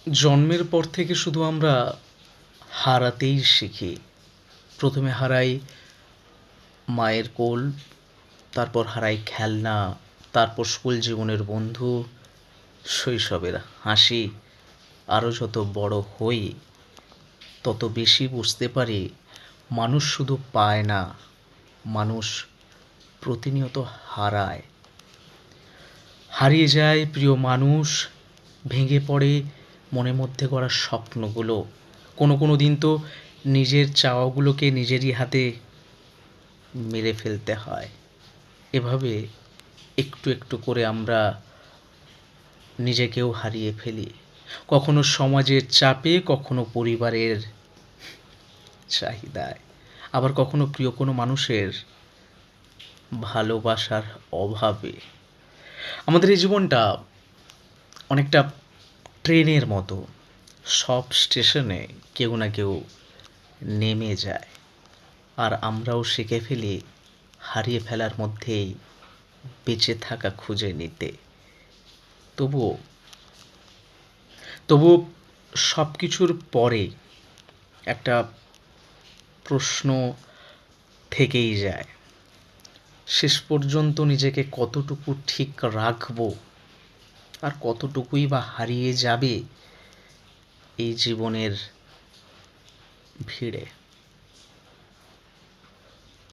জন্মের পর থেকে শুধু আমরা হারাতেই শিখি। প্রথমে হারাই মায়ের কোল, তারপর হারাই খেলনা, তারপর স্কুল জীবনের বন্ধু, শৈশবের হাসি। আরও যত বড় হই তত বেশি বুঝতে পারি মানুষ শুধু পায় না, মানুষ প্রতিনিয়ত হারায়। হারিয়ে যায় প্রিয় মানুষ, ভেঙে পড়ে মনের মধ্যে গড়া স্বপ্নগুলো। কোনো দিন তো নিজের চাওয়াগুলোকে নিজেরই হাতে মেরে ফেলতে হয়। এভাবে একটু একটু করে আমরা নিজেকেও হারিয়ে ফেলি, কখনো সমাজের চাপে, কখনো পরিবারের চাহিদায়, আবার কখনো প্রিয় কোনো মানুষের ভালোবাসার অভাবে। আমাদের এই জীবনটা অনেকটা ট্রেনের মতো, সব স্টেশনে কেউ না কেউ নেমে যায়, আর আমরাও শিখে ফেলি হারিয়ে ফেলার মধ্যেই বেঁচে থাকা খুঁজে নিতে। তবুও তবুও সব কিছুর পরে একটা প্রশ্ন থেকেই যায়, শেষ পর্যন্ত নিজেকে কতটুকু ঠিক রাখবো, আর কতটুকুই বা হারিয়ে যাবে এই জীবনের ভিড়ে।